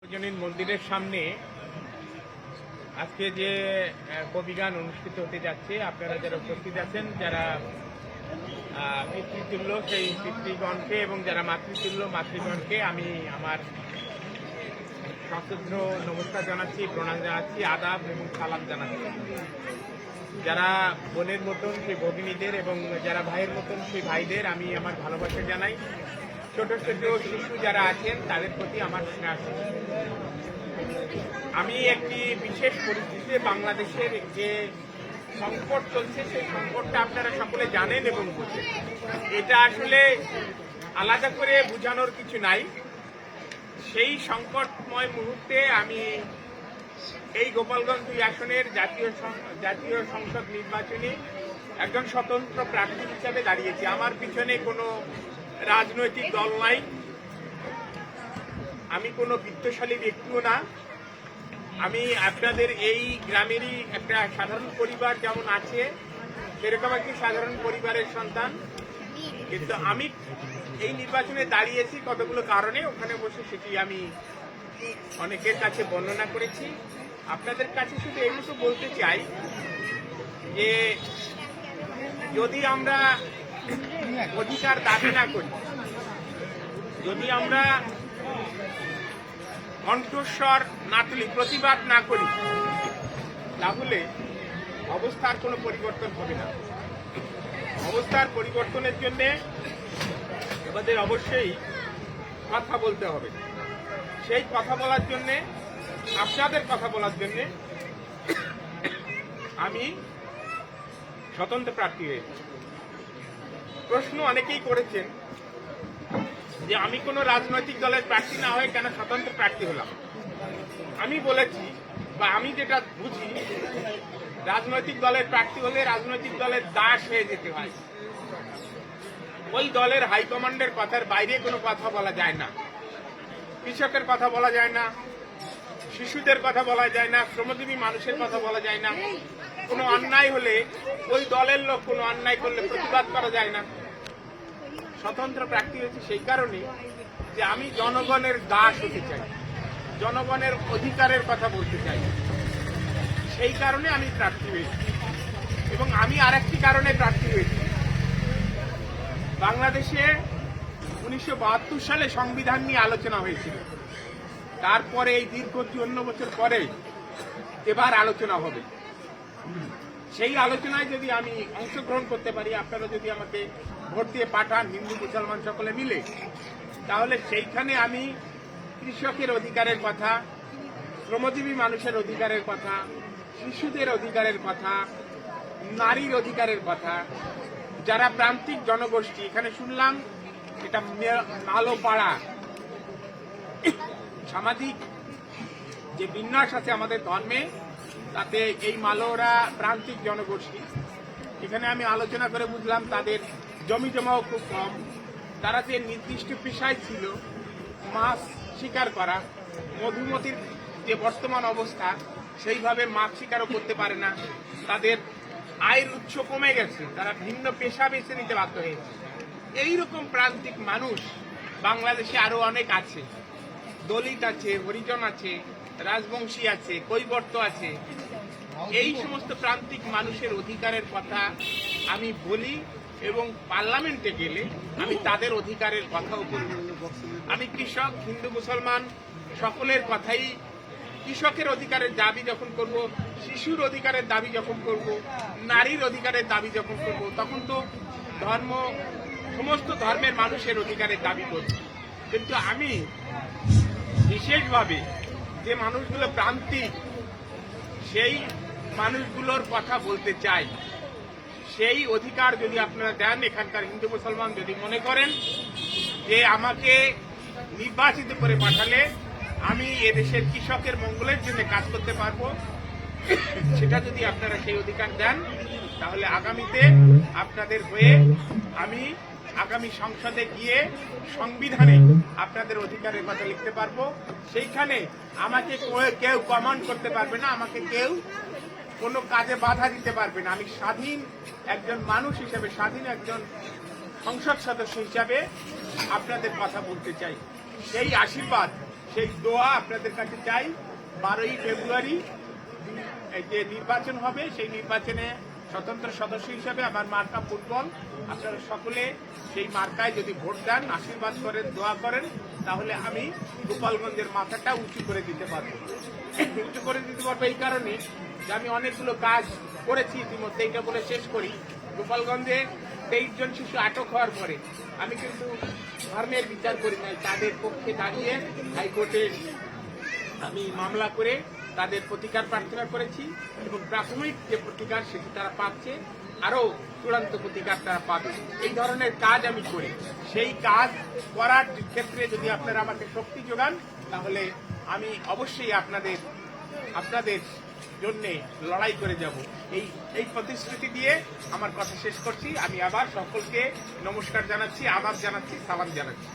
সার্বজনীন মন্দিরের সামনে আজকে যে কবিগান অনুষ্ঠিত হতে যাচ্ছে, আপনারা যারা উপস্থিত আছেন, যারা পিতৃতুল্য সেই পিতৃগণকে এবং যারা মাতৃতুল্য মাতৃগণকে আমি আমার সশ্রদ্ধ নমস্কার জানাচ্ছি, প্রণাম জানাচ্ছি, আদাব এবং সালাম জানাচ্ছি। যারা বোনের মতন সেই ভগিনীদের এবং যারা ভাইয়ের মতন সেই ভাইদের আমি আমার ভালোবাসা জানাই। ছোট ছোট শিশু যারা আছেন তাদের প্রতি আমার স্নেহ। আমি একটি বিশেষ পরিস্থিতিতে বাংলাদেশের যে সংকট চলছে সেই সংকটটা আপনারা সকলে জানেন এবং বুঝেন। এটা আসলে আলাদা করে বোঝানোর কিছু নাই। সেই সংকটময় মুহূর্তে আমি এই গোপালগঞ্জ 2 আসনের জাতীয় সংসদ নির্বাচনে একজন স্বতন্ত্র প্রার্থী হিসাবে দাঁড়িয়েছি। আমার পিছনে কোনো রাজনৈতিক দল নাই, আমি কোনো বিত্তশালী ব্যক্তিও না। আমি আপনাদের এই গ্রামেরই একটা সাধারণ পরিবার যেমন আছে সেরকম একটি সাধারণ পরিবারের সন্তান, কিন্তু আমি এই নির্বাচনে দাঁড়িয়েছি কতগুলো কারণে। ওখানে বসে সেটি আমি অনেকের কাছে বর্ণনা করেছি। আপনাদের কাছে শুধু এইটুকু বলতে চাই যে যদি আমরা অধিকার দাবি না করি, যদি আমরা কণ্ঠস্বর না তুলি, প্রতিবাদ না করি, তাহলে অবস্থার কোনো পরিবর্তন হবে না। অবস্থার পরিবর্তনের জন্য আমাদের অবশ্যই কথা বলতে হবে। সেই কথা বলার জন্যে, আপনাদের কথা বলার জন্যে আমি স্বতন্ত্র প্রার্থী হয়েছি। প্রশ্ন অনেকেই করেছেন যে আমি কোনো রাজনৈতিক দলের প্রার্থী না হয়ে কেন স্বতন্ত্র প্রার্থী হলাম। আমি বলেছি, বা আমি যেটা বুঝি, রাজনৈতিক দলের প্রার্থী হলে রাজনৈতিক দলের দাস হয়ে যেতে হয়। ওই দলের হাইকমান্ডের কথার বাইরে কোনো কথা বলা যায় না। কৃষকের কথা বলা যায় না, শিশুদের কথা বলা যায় না, শ্রমজীবী মানুষের কথা বলা যায় না। কোনো অন্যায় হলে ওই দলের লোক কোনো অন্যায় করলে প্রতিবাদ করা যায় না। স্বতন্ত্র প্রার্থী হয়েছে সেই কারণে যে আমি জনগণের দাস হতে চাই, জনগণের অধিকারের কথা বলতে চাই। সেই কারণে আমি প্রার্থী হয়েছি। এবং আমি আরেকটি কারণে প্রার্থী হয়েছি। বাংলাদেশে 1972 সালে সংবিধান নিয়ে আলোচনা হয়েছিল। তারপরে এই দীর্ঘ 54 বছর পরে এবার আলোচনা হবে। সেই আলোচনায় যদি আমি অংশগ্রহণ করতে পারি, আপনারা যদি আমাকে ভোট দিয়ে পাঠান, হিন্দু মুসলমান সকলে মিলে, তাহলে সেইখানে আমি কৃষকের অধিকারের কথা, শ্রমজীবী মানুষের অধিকারের কথা, শিশুদের অধিকারের কথা, নারীর অধিকারের কথা, যারা প্রান্তিক জনগোষ্ঠী, এখানে শুনলাম এটা মালোপাড়া, সামাজিক যে বিন্যাস আছে আমাদের ধর্মে, তাতে এই মালোরা প্রান্তিক জনগোষ্ঠী। এখানে আমি আলোচনা করে বুঝলাম তাদের জমি জমাও খুব কম। তারা যে নির্দিষ্ট পেশায় ছিল মাছ শিকার করা, মধুমতির যে বর্তমান অবস্থা সেইভাবে মাছ শিকারও করতে পারে না। তাদের আয়ের উৎস কমে গেছে, তারা ভিন্ন পেশা বেছে নিতে বাধ্য হয়েছে। এইরকম প্রান্তিক মানুষ বাংলাদেশে আরো অনেক আছে। দলিত আছে, হরিজন আছে, রাজবংশী আছে, কৈবর্ত আছে। এই সমস্ত প্রান্তিক মানুষের অধিকারের কথা আমি বলি এবং পার্লামেন্টে গেলে আমি তাদের অধিকারের কথাও বলি। আমি কৃষক, হিন্দু মুসলমান সকলের কথাই, কৃষকের অধিকারের দাবি যখন করব, শিশুর অধিকারের দাবি যখন করব, নারীর অধিকারের দাবি যখন করব, তখন তো সমস্ত ধর্মের মানুষের অধিকারের দাবি করব। কিন্তু আমি বিশেষভাবে যে মানুষগুলো প্রান্তিক, সেই মানুষগুলোর কথা বলতে চাই। সেই অধিকার যদি আপনারা দেন, এখানকার হিন্দু মুসলমান যদি মনে করেন যে আমাকে নির্বাচিত করে পাঠালে আমি এদেশের কৃষকের মঙ্গলের জন্য কাজ করতে পারবো, সেটা যদি আপনারা সেই অধিকার দেন, তাহলে আগামীতে আপনাদের হয়ে আমি আগামী সংসদে গিয়ে সংবিধানে আপনাদের অধিকারের কথা লিখতে পারবো। সেইখানে আমাকে কেউ কমান্ড করতে পারবে না, আমাকে কেউ কোনো কাজে বাধা দিতে পারবে না। আমি স্বাধীন একজন মানুষ হিসেবে, স্বাধীন একজন সংসদ সদস্য হিসাবে আপনাদের কথা বলতে চাই। সেই আশীর্বাদ সেই দোয়া আপনাদের কাছে চাই। 12ই ফেব্রুয়ারি এই যে নির্বাচন হবে, সেই নির্বাচনে স্বতন্ত্র সদস্য হিসেবে আমার মার্কা ফুটবল। আপনারা সকলে সেই মার্কায় যদি ভোট দেন, আশীর্বাদ করেন, দোয়া করেন, তাহলে আমি গোপালগঞ্জের মাথাটা উঁচু করে দিতে পারবো। উঁচু করে দিতে পারবো এই কারণে যে আমি অনেকগুলো কাজ করেছি ইতিমধ্যে। এটা বলে শেষ করি, গোপালগঞ্জে 23 জন শিশু আটক হওয়ার পরে আমি কিন্তু ধর্মের বিচার করি নাই। তাদের পক্ষে দাঁড়িয়ে হাইকোর্টে আমি মামলা করে তাদের প্রতিকার প্রার্থনা করেছি এবং প্রাথমিক যে প্রতিকার সেটি তারা পাচ্ছে, আরো চূড়ান্ত প্রতিকার তারা পাবে। এই ধরনের কাজ আমি করি। সেই কাজ করার ক্ষেত্রে যদি আপনারা আমাকে শক্তি যোগান, তাহলে আমি অবশ্যই আপনাদের জন্য লড়াই করে যাব। এই প্রতিশ্রুতি দিয়ে আমার কথা শেষ করছি। আমি আবার সকলকে নমস্কার জানাচ্ছি, আদাব জানাচ্ছি, সালাম জানাচ্ছি।